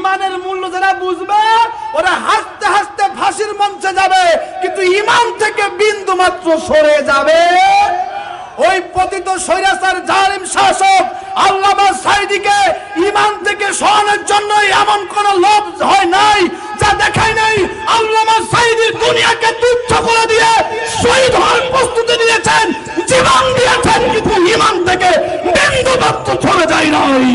ইমানের মূল্য যারা বুঝবে ওরা হাসতে হাসতে ফাঁসির মঞ্চে যাবে, কিন্তু ইমান থেকে বিন্দু মাত্র সরে যাবে। ওই পতিত স্বৈরাচার জালিম শাসক আল্লামা সাঈদীকে ইমান থেকে সরানোর জন্য এমন কোন লোভ হয় নাই, যা দেখায় নাই। আল্লামা সাঈদী দুনিয়াকে তুচ্ছ করে দিয়ে শহীদ হওয়ার প্রস্তুতি নিয়েছেন, জীবন দিয়েছেন, কিন্তু ইমান থেকে বিন্দু মাত্র সরে যায় নাই।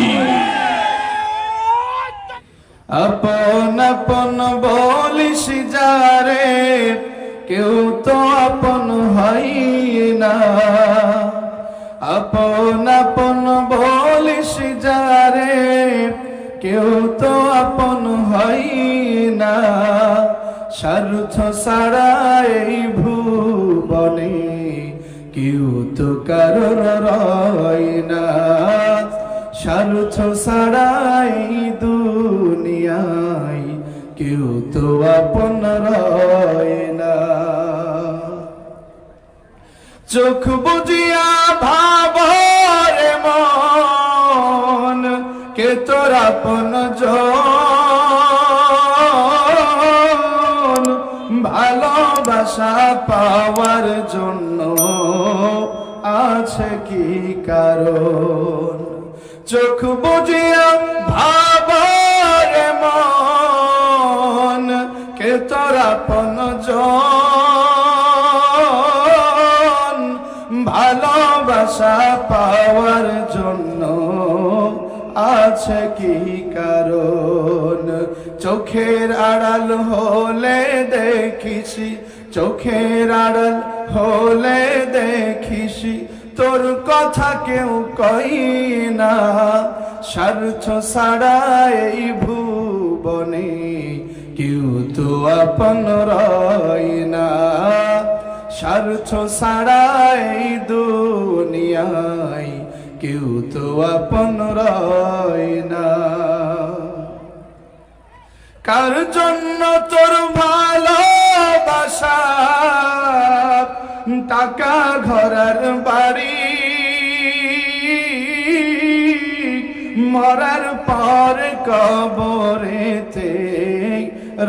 আপন আপন বলিস যারে, কেউ তো আপন হয় না। আপন আপন বলিস যারে, কেউ তো আপন হয় না। স্বার্থ ছাড়া এই ভুবনে কেউ তো কারোর রয় না। স্বার্থ ছাড়া এই দুনিয়ায় কেউ তো আপন রয় না। চোখ বুঝিয়া ভাবরে মন, কে তোর আপন জন। ভালোবাসা পাওয়ার জন্য আছে কি কারণ? চোখ বুঝিয়া ভাবরে মন, কে তোর আপন জন। ভালোবাসা পাওয়ার জন্য আছে কি কারণ? চোখের আড়াল হলে দেখিসি, চোখের আড়াল হলে দেখিসি, তোর কথা কেউ কই না। স্বার্থ ছাড়া এই ভুবনে কেউ তো আপন রয় না। স্বার্থ ছাড়া এই দুনিয়ায় কেউ তো আপন রয় না। কার জন্য তোর ভালোবাসা, টাকা ঘরের বাড়ি, মরার পর কবরেতে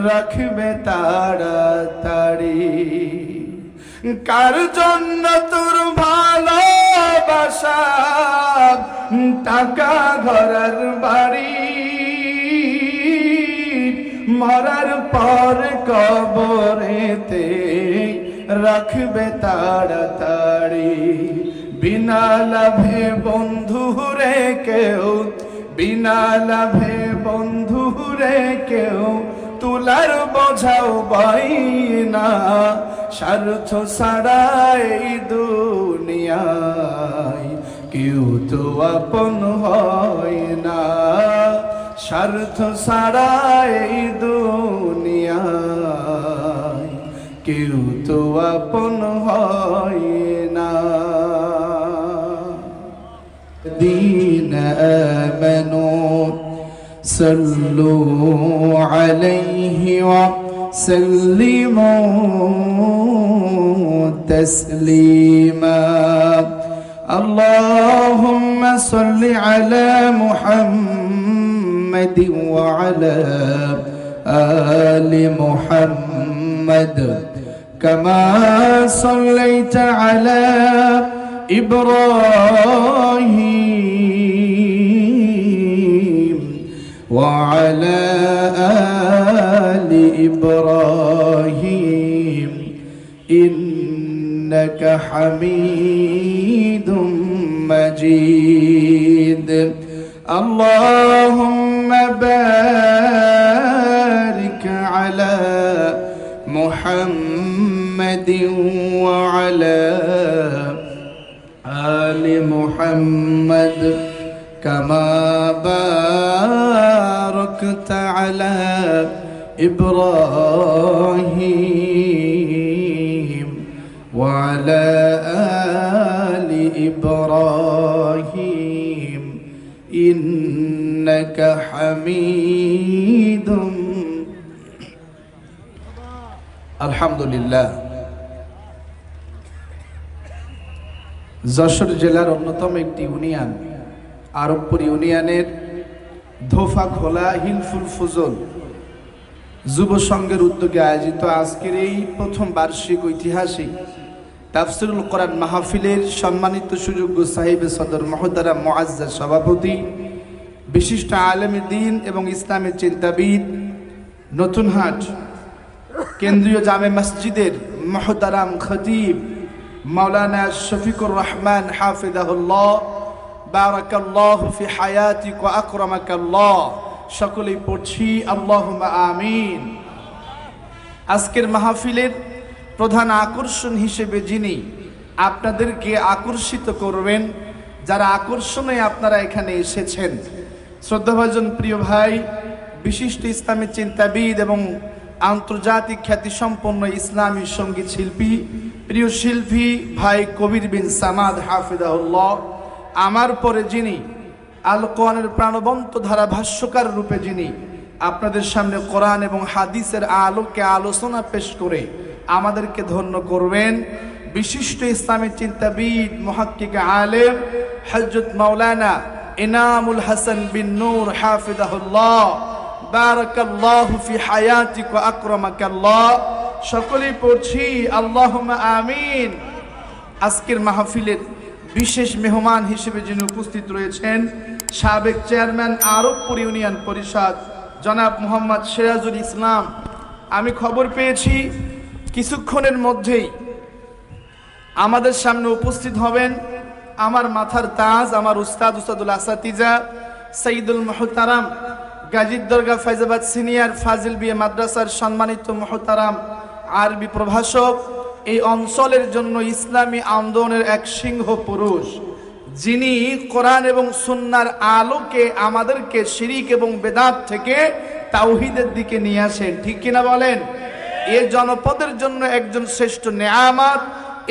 রাখবে তাড়াতাড়ি। কার জন্য তোর ভালোবাসা, টাকা ঘরের বাড়ি, মরার পর কবরেতে রাখবে তাড়াতাড়ি। বিনা লাভে বন্ধু রে কেউ, বিনা লাভে বন্ধু রে কেউ, তুলার বোঝাও বই না। স্বার্থ ছাড়া এই দুনিয়ায় কেউ তো আপন হয় না। স্বার্থ ছাড়া এই দুনিয়ায় কেউ তো আপন হয় না। الذين آمنوا صلوا عليه وسلموا تسليما. اللهم صل على محمد وعلى آل محمد كما صليت على إبراهيم وعلى آل إبراهيم إنك حميد مجيد. اللهم بارك على محمد وعلى آل محمد كما باركت على إبراهيم وعلى آل إبراهيم إنك حميد. الحمد لله. যশোর জেলার অন্যতম একটি ইউনিয়ন আরবপুর ইউনিয়নের ধোফা খোলা হিলফুল ফুজল যুব সংঘের উদ্যোগে আয়োজিত আজকের এই প্রথম বার্ষিক ঐতিহাসিক তাফসিরুল কোরআন মাহফিলের সম্মানিত সুযোগ্য সাহিবে সদর মহতারাম মুআজ্জাজ সভাপতি, বিশিষ্ট আলেমে দ্বীন এবং ইসলামের চিন্তাবিদ, নতুনহাট কেন্দ্রীয় জামে মসজিদের মহতারাম খতিব মাওলানা শফিকুর রহমান হাফিজাহুল্লাহ, বারাকাল্লাহু ফি হায়াতিক ওয়া আকরামাকাল্লাহ। সকলেই পড়ছি আল্লাহুম্মা আমিন। আজকের মাহফিলের প্রধান আকর্ষণ হিসেবে যিনি আপনাদেরকে আকর্ষিত করবেন, যারা আকর্ষণে আপনারা এখানে এসেছেন, শ্রদ্ধাভাজন প্রিয় ভাই, বিশিষ্ট ইসলামী চিন্তাবিদ এবং আন্তর্জাতিক খ্যাতিসম্পন্ন ইসলামী সঙ্গীত শিল্পী, প্রিয় শিল্পী ভাই কবির বিন সামাদ হাফিজাহুল্লাহ, আমার পরে যিনি আল কোরআনের প্রাণবন্ত ধারা ভাষ্যকার রূপে যিনি আপনাদের সামনে কোরআন এবং হাদিসের আলোকে আলোচনা পেশ করে আমাদেরকে ধন্য করবেন, বিশিষ্ট ইসলামী চিন্তাবিদ মুহাক্কিক আলেম হযরত মাওলানা ইনামুল হাসান বিন নূর হাফিজাহুল্লাহ, বারাকাল্লাহু ফি হায়াতিক ওয়া আকরামাকাল্লাহ। সকলেই পড়ছি আল্লাহুম্মা আমিন। আজকের মাহফিলের বিশেষ মেহমান হিসেবে যিনি উপস্থিত রয়েছেন, সাবেক চেয়ারম্যান আরবপুর ইউনিয়ন পরিষদ জনাব মোহাম্মদ সিরাজুল ইসলাম। আমি খবর পেয়েছি কিছুক্ষণের মধ্যেই আমাদের সামনে উপস্থিত হবেন আমার মাথার তাজ, আমার উস্তাদুল আসাতিজা সঈদুল মুহতারাম গাজীর দরগা ফাইজাবাদ সিনিয়র ফাজিল বিএ মাদ্রাসার সম্মানিত মুহতারাম আরবি প্রভাষক, এই অঞ্চলের জন্য ইসলামী আন্দোলনের এক সিংহ পুরুষ, যিনি কোরআন এবং সুন্নাহর আলোকে আমাদেরকে শিরিক এবং বেদাত থেকে তাওহীদের দিকে নিয়ে আসেন। ঠিক কিনা বলেন? এই জনপদের জন্য একজন শ্রেষ্ঠ নেয়ামত।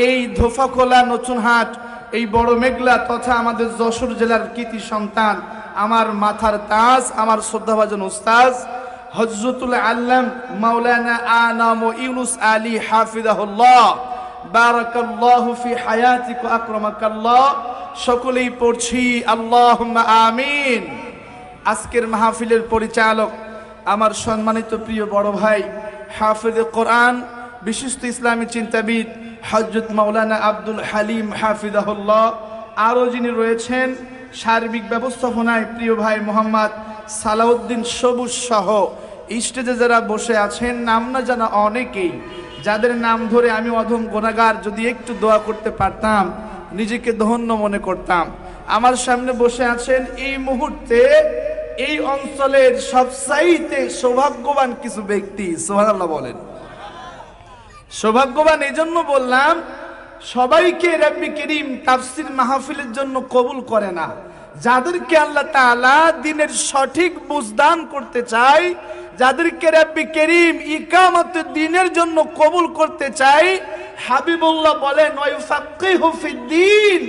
এই ধোফাখোলা নতুনহাট, এই বড় মেঘলা তথা আমাদের যশোর জেলার কৃতি সন্তান, আমার মাথার তাজ, আমার শ্রদ্ধাভাজন উস্তাদ হযরতুল আল্লাম মাওলানা আনাম ইউনুস আলী হাফিজাহুল্লাহ, বারাকাল্লাহু ফি হায়াতিক ওয়া আকরামাকাল্লাহ। সকলেই পড়ছি আল্লাহুম্মা আমিন। আজকের মাহফিলের পরিচালক আমার সম্মানিত প্রিয় বড় ভাই হাফিজে কোরআন, বিশিষ্ট ইসলামী চিন্তাবিদ হযরত মাওলানা আব্দুল হালিম হাফিজাহুল্লাহ। আরও যিনি রয়েছেন সার্বিক ব্যবস্থাপনায় প্রিয় ভাই মোহাম্মদ সালাউদ্দিন সবুজ সহ স্টেজে যারা বসে আছেন, নাম না জানা অনেকেই, যাদের নাম ধরে আমি অধম গুনাহগার, যদি একটু দোয়া করতে পারতাম নিজেকে ধন্য মনে করতাম। আমার সামনে বসে আছেন এই মুহূর্তে এই অঞ্চলের সবচাইতে সৌভাগ্যবান কিছু ব্যক্তি। সুবহানাল্লাহ বলেন। সৌভাগ্যবান এই জন্য বললাম, সবাইকে রব্বি করিম তাফসীর মাহফিলের জন্য কবুল করে না। যাদেরকে আল্লাহ তাআলা দ্বীনের সঠিক বুঝদান করতে চায়, যাদেরকে রব্বি করিম ইকামতে দ্বীনের জন্য কবুল করতে চায়, হাবিবুল্লাহ বলেন ওয়াইফাক্কিহু ফিদ্দীন,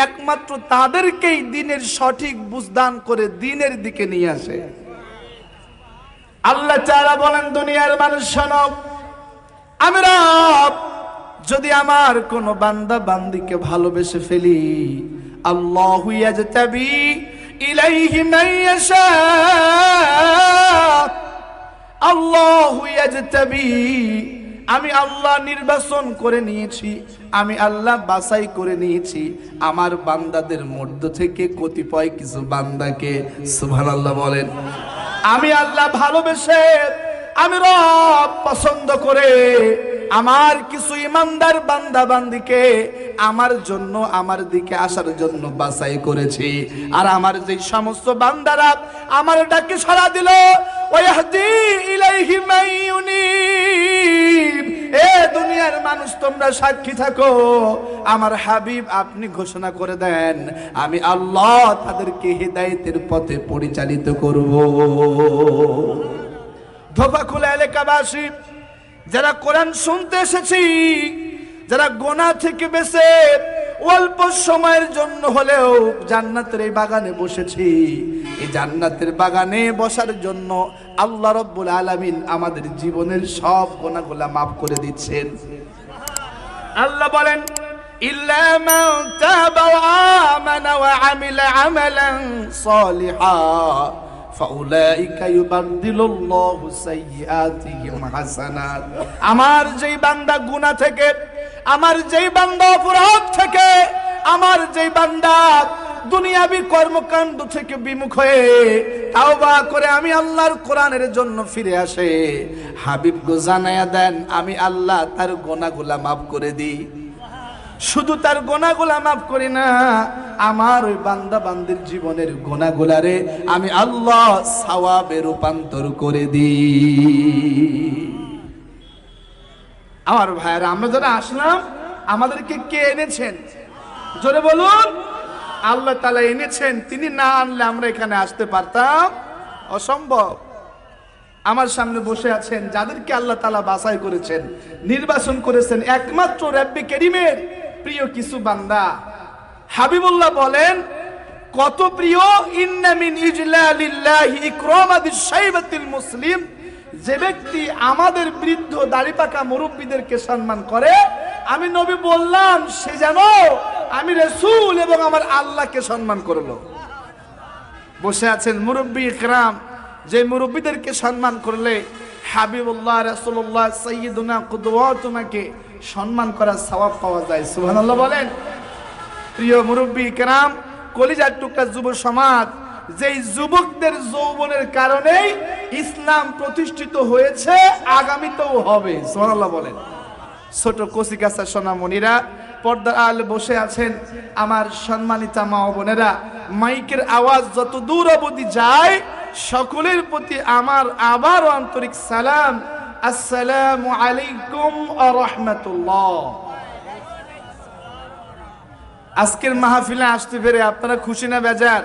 একমাত্র তাদেরকেই দ্বীনের সঠিক বুঝদান করে দ্বীনের দিকে নিয়ে আসে। আল্লাহ তাআলা বলেন, দুনিয়ার মানুষ শোনো, আমি রব যদি আমার কোন বান্দা বান্দিকে ভালোবেসে ফেলি, আল্লাহু ইয়াজতাবি ইলাইহি মান ইয়াশা, আল্লাহু ইয়াজতাবি, আমি আল্লাহ নির্বাচন করে নিয়েছি, আমি আল্লাহ বাছাই করে নিয়েছি আমার বান্দাদের মধ্য থেকে কতিপয় কিছু বান্দাকে। সুবহানাল্লাহ বলেন। আমি আল্লাহ ভালোবেসে, আমি রব পছন্দ করে আমার কিছু ইমানদার বান্দা বান্দিকে আমার জন্য, আমার দিকে আসার জন্য বাছাই করেছি। আর আমার যে সমস্ত বান্দারা আমার ডাকে সাড়া দিল, ওয়াহদি ইলাইহি মান ইউনিব, এ দুনিয়ার মানুষ তোমরা সাক্ষী থাকো, আমার হাবিব আপনি ঘোষণা করে দেন আমি আল্লাহ তাদেরকে হিদায়াতের পথে পরিচালিত করব। ধোফাখোলা এলাকাবাসী যারা কোরআন শুনতে এসেছি, যারা গোনা থেকে বেঁচে অল্প সময়ের জন্য হলেও জান্নাতের এই বাগানে বসেছি, এই জান্নাতের বাগানে বসার জন্য আল্লাহ রাব্বুল আলামিন আমাদের জীবনের সব গুনাহগুলো মাফ করে দিচ্ছেন। আল্লাহ বলেন, ইল্লা মান তাবা ওয়া আমানা ওয়া আমিলা আমালান সালিহা ফাউলাইকা ইউবাদদিলুল্লাহু সাইয়্যাতিহিম হাসানাত। আমার যেই বান্দা গুনাহ থেকে, আমার যেই বান্দা অপরাধ থেকে, আমার যেই বান্দা দুনিয়াবি কর্মকাণ্ড থেকে বিমুখ হয়ে তাওবা করে আমি আল্লাহর কোরআনের জন্য ফিরে আসে, হাবিব গো জানায়া দেন আমি আল্লাহ তার গুনাহগুলা maaf করে দিই। শুধু তার গুনাহগুলা maaf করি না, আমার ওই বান্দা বান্দির জীবনের গুনাহগুলারে আমি আল্লাহ সওয়াবে রূপান্তর করে দিই। আমার ভাইরা, আমরা যারা আসলাম আমাদেরকে কে এনেছেন? জোরে বলুন। আল্লাহ তাআলা এনেছেন। তিনি না আনলে আমরা এখানে আসতে পারতাম? অসম্ভব। আমার সামনে বসে আছেন যাদেরকে আল্লাহ তাআলা বাছাই করেছেন, নির্বাচন করেছেন, একমাত্র রব্বে কারীমের প্রিয় কিছু বান্দা। হাবিবুল্লাহ বলেন কত প্রিয়, ইন্না মিন ইজলালিল্লাহি ইকরামাদিশ শাইবাতিল মুসলিম, যে ব্যক্তি আমাদের বৃদ্ধ দাড়িপাকা মুরব্বীদেরকে সম্মান করে, আমি নবী বললাম সে যেন আমি রাসূল এবং আমার আল্লাহকে সম্মান করলো। বসে আছেন মুরব্বী ইকরাম, যে মুরব্বীদেরকে সম্মান করলে হাবিবুল্লাহ রাসূলুল্লাহ সাইয়্যিদুনা কুদওয়াতুনাকে সম্মান করার সওয়াব পাওয়া যায়। সুবহানাল্লাহ বলেন। প্রিয় মুরব্বী ইকরাম, কলিজার টুকরা যুব সমাজ, যেই যুবকদের যৌবনের কারণেই ইসলাম প্রতিষ্ঠিত হয়েছে, আগামীতেও হবে। সুবহানাল্লাহ বলেন। ছোট কচিকাঁচা সোনামণিরা, পর্দার আড়ালে বসে আছেন আমার সম্মানিতা মা ও বোনেরা, মাইকের আওয়াজ যত দূর অবধি যায় সকলের প্রতি আমার আবারও আন্তরিক সালাম, আসসালামু আলাইকুম ওয়া রাহমাতুল্লাহ। আজকের মাহফিলে আসতে পেরে আপনারা খুশি না বেজার?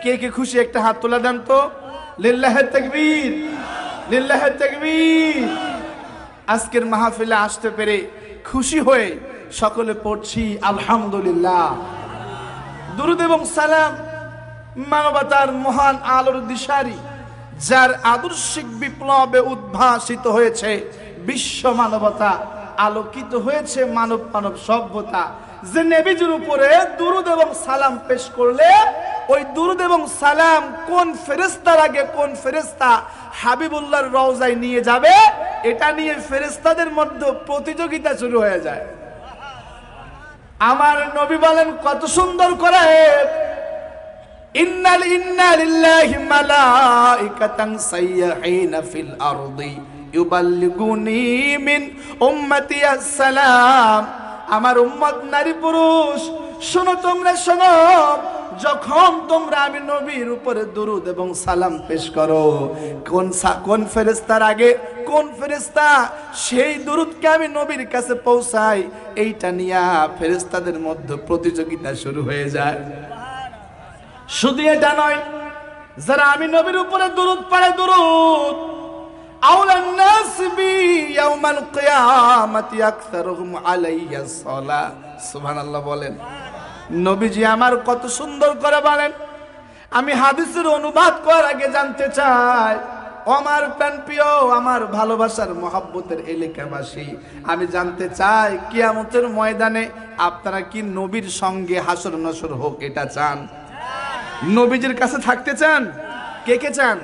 কে কে খুশি একটা হাত তোলা দেন তো। লিল্লাহি তাকবীর, লিল্লাহি তাকবীর। আজকের মাহফিলে আসতে পেরে খুশি হয়ে সকলে পড়ছি আলহামদুলিল্লাহ। দুরূদ এবং সালাম মানবতার মহান আলোর দিশারি, যার আদর্শিক বিপ্লবে উদ্ভাসিত হয়েছে বিশ্ব মানবতা, আলোকিত হয়েছে মানব মানব সভ্যতা, যে নবীজির উপরে দুরূদ এবং সালাম পেশ করলে ওই দুরূদ এবং সালাম কোন ফেরেশতার আগে কোন ফেরেশতা হাবিবুল্লাহর রওজায় নিয়ে যাবে, এটা নিয়ে ফেরেশতাদের মধ্যে প্রতিযোগিতা শুরু হয়ে যায়। আমার নবী বলেন কত সুন্দর করে, ইন্না লিল্লাহি মালাইকাতান সাইয়্যাহিনা ফিল আরদি ইউবাল্লিগুনি মিন উম্মতি আসসালাম। আমার উম্মত নারী পুরুষ শোনো, তোমরা শোনো, যখন তোমরা আমি নবীর উপরে দুরূদ এবং সালাম পেশ করো, কোন ফেরেশতার আগে কোন ফেরেশতা সেই দুরূদকে আমি নবীর কাছে পৌঁছাই, এইটা নিয়ে ফেরেশতাদের মধ্যে প্রতিযোগিতা শুরু হয়ে যায়। শুধু এটা নয়, যারা আমি নবীর উপরে দুরূদ পড়ে, দুরূদ আওলান নাস বি ইয়াউমাল কিয়ামাতি আকসারুহুম আলাইয়া সালাহ। সুবহানাল্লাহ বলেন। নবীজি আমার কত সুন্দর করে বলেন। আমি হাদিসের অনুবাদ করার আগে জানতে চাই, আমার প্রাণপ্রিয়, আমার ভালোবাসার মহব্বতের এলাকাবাসী, আমি জানতে চাই কিয়ামতের ময়দানে আপনারা কি নবীর সঙ্গে হাসর নসর হোক এটা চান? নবীজির কাছে থাকতে চান? কে কে চান?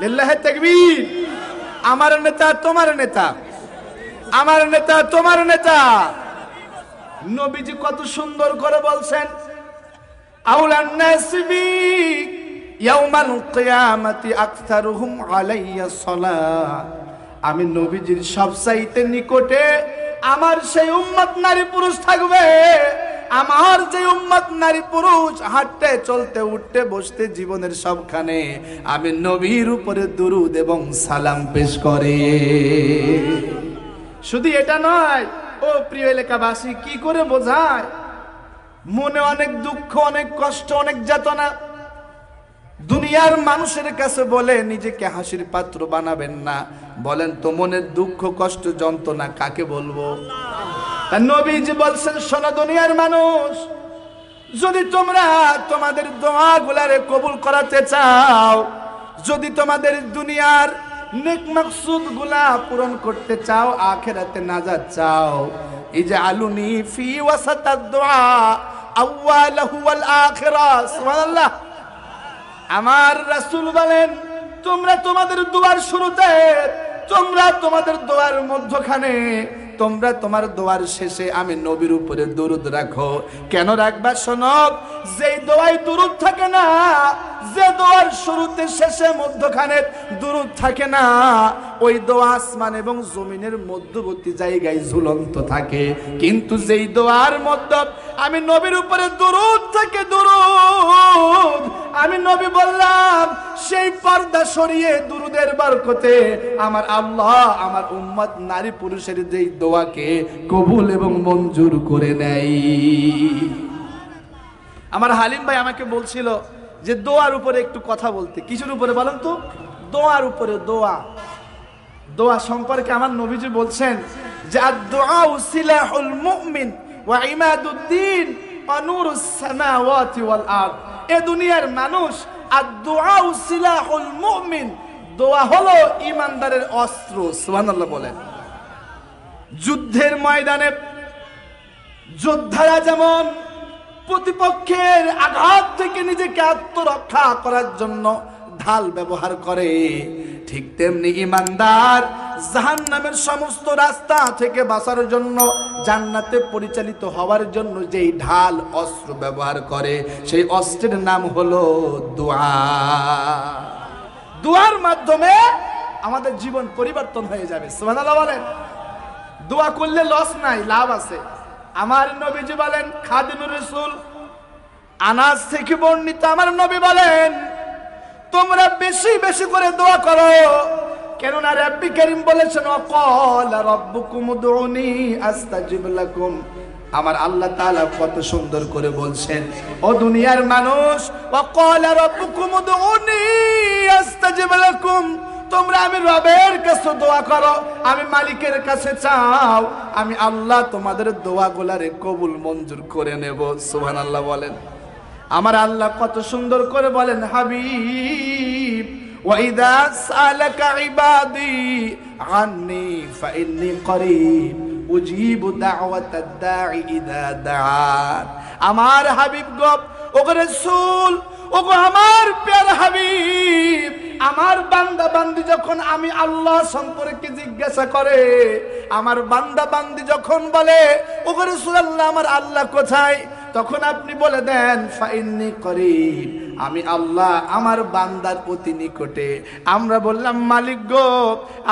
লিল্লাহি তাকবীর। আমার নেতা তোমার নেতা, আমার নেতা তোমার নেতা। নবীজি কত সুন্দর করে বলছেন, আউলান নাস বি ইয়াউমাল কিয়ামাতি আকসারুহুম আলাইয়া সালাহ। আমি নবীজির সবচাইতে নিকটে আমার সেই উম্মত নারী পুরুষ থাকবে। আমার যে উম্মত নারী পুরুষ হাঁটতে চলতে উঠতে বসতে জীবনের সবখানে আমি নবীর উপরে দুরূদ এবং সালাম পেশ করে। শুধু এটা নয়, ও প্রিয় এলাকাবাসী, কি করে বোঝায়? মনে অনেক দুঃখ, অনেক কষ্ট, অনেক যাতনা। দুনিয়ার মানুষের কাছে বলে নিজেকে হাসির পাত্র বানাবেন না। বলেন তো মনের দুঃখ কষ্ট যন্ত্রণা কাকে বলবো? নবীজি বলছেন, শোনো দুনিয়ার মানুষ, যদি তোমরা তোমাদের দোয়াগুলারে কবুল করাতে চাও, যদি তোমাদের দুনিয়ার নেক মাকসুদ গুলা পূরণ করতে চাও, আখিরাতে নাজাত চাও, ইজআলুনি ফি ওয়াসাতাদ দুআ আউয়ালাহু ওয়াল আখিরা। সুবহানাল্লাহ। আমার রাসূল বলেন, তোমরা তোমাদের দোয়ার শুরুতে, তোমরা তোমাদের দোয়ার মধ্যখানে, তোমরা তোমার দোয়ার শেষে আমি নবীর উপরে দরুদ রাখো। কেন রাখবা শোনো, যেই দোয়ায় দরুদ থাকে না, যে দোয়ার শুরুতে শেষে মধ্যখানে দরুদ থাকে না, ওই দোয়া আসমান এবং জমিনের মধ্যবর্তী জায়গায় ঝুলন্ত থাকে। কিন্তু যেই দোয়ার মধ্যে আমি নবীর উপরে দরুদ থাকে, দরুদ আমি নবী বললাম, সেই পর্দা সরিয়ে দুরুদের বরকতে আমার আল্লাহ আমার উম্মত নারী পুরুষের যেই দোয়াকে কবুল এবং মঞ্জুর করে নেয়। আমার হালিম ভাই আমাকে বলছিল যে দোয়ার উপরে একটু কথা বলতে। কিসের উপরে বলেন তো? দোয়ার উপরে। দোয়া, দোয়া সম্পর্কে আমার নবীজি বলছেন যে আদ-দুআউ সিলাহুল মুমিন ওয়া ইমাদুদ্দিন ওয়া নূরুস সামাওয়াতি ওয়াল আরদ। এ দুনিয়ার মানুষ, আদ-দুআউ সিলাহুল মুমিন, দোয়া হলো ঈমানদারের অস্ত্র। সুবহানাল্লাহ বলেন। যুদ্ধের ময়দানে যোদ্ধারা যেমন প্রতিপক্ষের আঘাত থেকে নিজেকে আত্মরক্ষা করার জন্য ঢাল ব্যবহার করে, ঠিক তেমনি ঈমানদার জাহান্নামের সমস্ত রাস্তা থেকে বাঁচার জন্য, জান্নাতে পরিচালিত হওয়ার জন্য যেই ঢাল অস্ত্র ব্যবহার করে, সেই অস্ত্রের নাম হলো দোয়া। দোয়ার মাধ্যমে আমাদের জীবন পরিবর্তন হয়ে যাবে। সুবহানাল্লাহ বলেন। দোয়া করলে লস নাই, লাভ আছে। আমার নবীজি বলেন, খাদিমুর রাসূল আনাস থেকে বর্ণিত, আমার নবী বলেন, তোমরা বেশি বেশি করে দোয়া করো, কেননা রাব্বি কারীম বলেছেন, ওয়াকালা রাব্বুকুম উদউনি আস্তাজিব লাকুম। আমার আল্লাহ তাআলা কত সুন্দর করে বলছেন, ও দুনিয়ার মানুষ, ওয়াকালা রাব্বুকুম উদউনি আস্তাজিব লাকুম, তোমরা আমি রবের কাছে দোয়া করো, আমি মালিকের কাছে চাও, আমি আল্লাহ তোমাদের দোয়াগুলারে কবুল মঞ্জুর করে নেব। সুবহানাল্লাহ বলেন। আমার আল্লাহ কত সুন্দর করে বলেন, হাবিব ওয়া ইযা সালাকা ইবাদি আন্নি ফাইন্নী করিব উজিবু দাওয়াতাদ দাঈ ইযা দাআন। আমার হাবিব গো, ওগো রাসূল, ওগো আমার প্যারা হাবিব, আমার বান্দা বান্দি যখন আমি আল্লাহ সম্পর্কে জিজ্ঞাসা করে, আমার বান্দা বান্দি যখন বলে, ওগো রাসূলুল্লাহ আমার আল্লাহ কোথায়, তখন আপনি বলে দেন, ফাইন্নী করিব, আমি আল্লাহ আমার বান্দার অতি নিকটে। আমরা বললাম, মালিক গো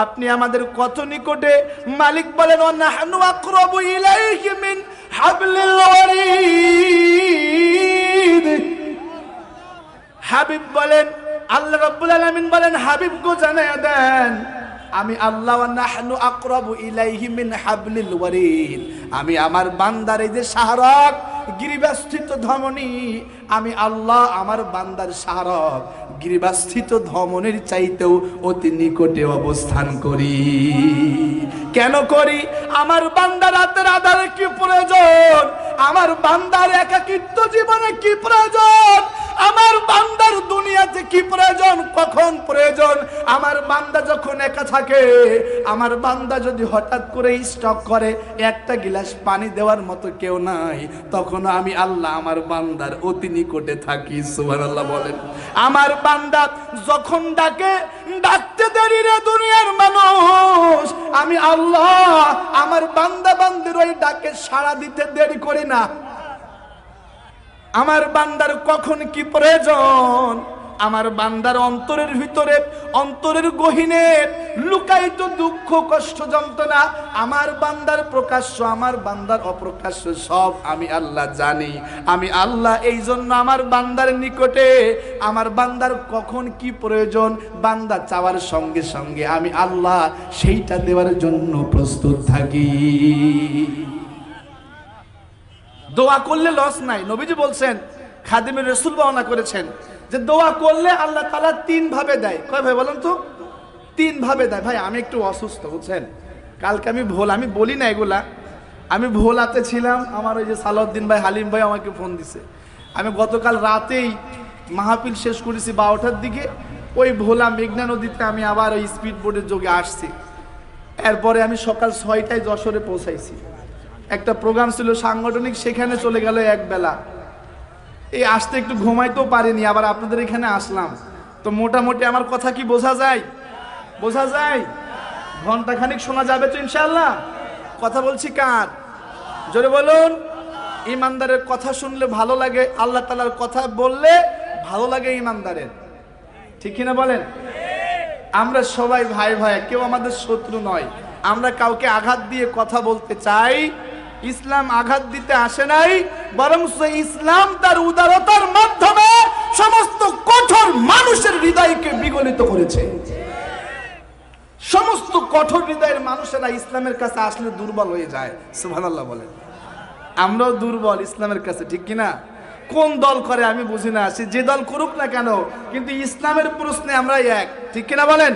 আপনি আমাদের কত নিকটে? মালিক বলেন, ওয়া নাহনু আকরাবু ইলাইহি মিন হাবলিল ওয়ারিদ। হাবিব বলেন, আল্লাহ রাব্বুল আলামিন বলেন, হাবিব গো জানায়া দেন, আমি আল্লাহ, ওয়া নাহনু আকরাবু ইলাইহি মিন হাবলিল ওয়ারিদ, আমি আমার বান্দার এই যে শাহরগ গিরিবাস্থিত ধমনী, আমি আল্লাহ আমার বান্দার শাহরগ গিরিবাস্থিত ধমনীর চাইতেও অতি নিকটে অবস্থান করি। কেন করি? আমার বান্দার রাতের আধারে কি প্রয়োজন, আমার বান্দার একাকিত্ব জীবনে কি প্রয়োজন, আমার বান্দার দুনিয়াতে কি প্রয়োজন, কখন প্রয়োজন। আমার বান্দা যখন একা থাকে, আমার বান্দা যদি হঠাৎ করে স্টক করে, একটা গিলাস পানি দেওয়ার মতো কেউ নাই, তখন আমি আল্লাহ আমার বান্দার অতি নিকটে থাকি। সুবহানাল্লাহ বলেন। আমার বান্দা যখন ডাকে, ডাকতে দেরি রে দুনিয়ার মানুষ, আমি আল্লাহ আমার বান্দা বান্দির ওই ডাকে সাড়া দিতে দেরি করি না। আমার বান্দার কখন কি প্রয়োজন, আমার বান্দার অন্তরের ভিতরে, অন্তরের গহীনে লুকায়িত দুঃখ কষ্ট যন্ত্রণা, আমার বান্দার প্রকাশ্য আমার বান্দার অপ্রকাশ্য সব আমি আল্লাহ জানি। আমি আল্লাহ এই জন্য আমার বান্দার নিকটে, আমার বান্দার কখন কি প্রয়োজন বান্দা চাওয়ার সঙ্গে সঙ্গে আমি আল্লাহ সেইটা দেওয়ার জন্য প্রস্তুত থাকি। দোয়া করলে লস নাই। নবীজি বলছেন, খাদিমের রাসূল বর্ণনা করেছেন যে দোয়া করলে আল্লাহ তাআলা তিন ভাবে দেয়। কয় ভাই বলেন তো? তিন ভাবে দেয়। ভাই আমি একটু অসুস্থ, বুঝছেন, কালকে আমি বলি না এগুলা, আমি ভোলাতে ছিলাম। আমার ওই যে সালাউদ্দিন ভাই, হালিম ভাই আমাকে ফোন দিছে। আমি গতকাল রাতেই মাহফিল শেষ করেছি 12টার দিকে, ওই ভোলা মেঘনা নদীতে আমি আবার ওই স্পিড বোটের যোগে আসছি। এরপরে আমি সকাল 6টায় যশোরে পৌঁছাইছি। একটা প্রোগ্রাম ছিল সাংগঠনিক, সেখানে চলে গেল এক বেলা। এই আসতে একটু ঘুমাইতেও পারিনি, আবার আপনাদের এখানে আসলাম। তো মোটামুটি আমার কথা কি বোঝা যায়? বোঝা যায়? ঘন্টাখানিক শোনা যাবে তো ইনশাআল্লাহ? কথা বলছি কার? জোরে বলুন। ইমানদারের কথা শুনলে ভালো লাগে, আল্লাহ তাআলার কথা বললে ভালো লাগে ইমানদারের, ঠিক কিনা বলেন? আমরা সবাই ভাই ভাই, কেউ আমাদের শত্রু নয়। আমরা কাউকে আঘাত দিয়ে কথা বলতে চাই। ইসলাম আঘাত দিতে আসে নাই, বরং ইসলাম তার উদারতার মাধ্যমে সমস্ত কঠোর মানুষের হৃদয়কে বিগলিত করেছে। সমস্ত কঠোর হৃদয়ের মানুষেরা ইসলামের কাছে আসলে দুর্বল হয়ে যায়। সুবহানাল্লাহ বলেন। আমরাও দুর্বল ইসলামের কাছে, ঠিক কিনা? কোন দল করে আমি বুঝি না, সে যে দল করুক না কেন, কিন্তু ইসলামের প্রশ্নে আমরা এক, ঠিক কিনা বলেন?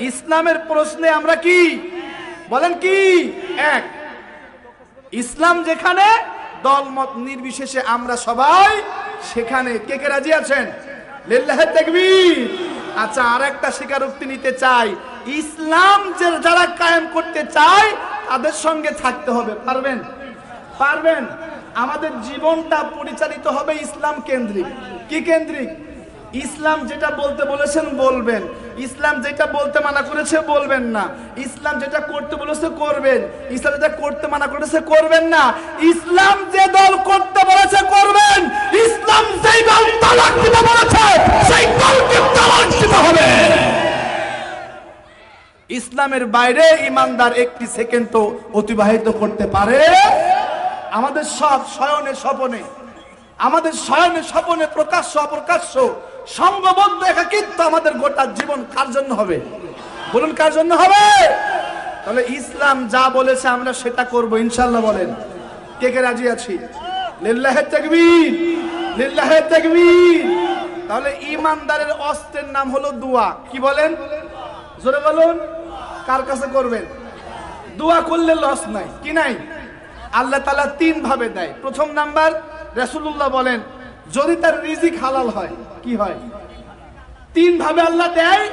ইসলামের প্রশ্নে আমরা কি বলেন, কি এক। ইসলাম যেখানে, দল মত নির্বিশেষে আমরা সবাই সেখানে। কে কে রাজি আছেন? লিল্লাহি তাকবীর। আচ্ছা, আর একটা স্বীকারোক্তি নিতে চাই, ইসলাম যারা কায়েম করতে চায় তাদের সঙ্গে থাকতে হবে। পারবেন? পারবেন? আমাদের জীবনটা পরিচালিত হবে ইসলাম কেন্দ্রিক। কি কেন্দ্রিক? ইসলাম যেটা বলতে বলেছেন বলবেন, ইসলাম যেটা বলতে মানা করেছে বলবেন না, ইসলাম যেটা করতে বলেছে করবেন, ইসলাম যেটা করতে মানা করেছে করবেন না। ইসলাম যে দল করতে বলেছে করবেন, ইসলাম যেই দল তালাক দিতে বলেছে সেই দলকে তালাক দিতে হবে। ইসলামের বাইরে ইমানদার একটি সেকেন্ডও অতিবাহিত করতে পারে। আমাদের সব শয়নে স্বপনে, আমাদের শয়নে স্বপনে প্রকাশ্য অপ্রকাশ্য সঙ্গবদ্ধ একাকিত্ব আমাদের গোটা জীবন কার জন্য হবে? বলুন, কার জন্য হবে? তাহলে ইসলাম যা বলেছে আমরা সেটা করব ইনশাআল্লাহ। বলেন কে কে রাজি আছি? লিল্লাহি তাকবীর, লিল্লাহি তাকবীর। তাহলে ইমানদারের অস্ত্রের নাম হলো দোয়া। কি বলেন? জোরে বলুন। কার কাছে করবেন? দোয়া করলে লস নাই, কি নাই? আল্লাহ তাআলা তিন ভাবে দেয়। প্রথম নাম্বার, রাসূলুল্লাহ বলেন যদি তার রিজিক হালাল হয়, কি হয়? তিন ভাবে আল্লাহ দেয়।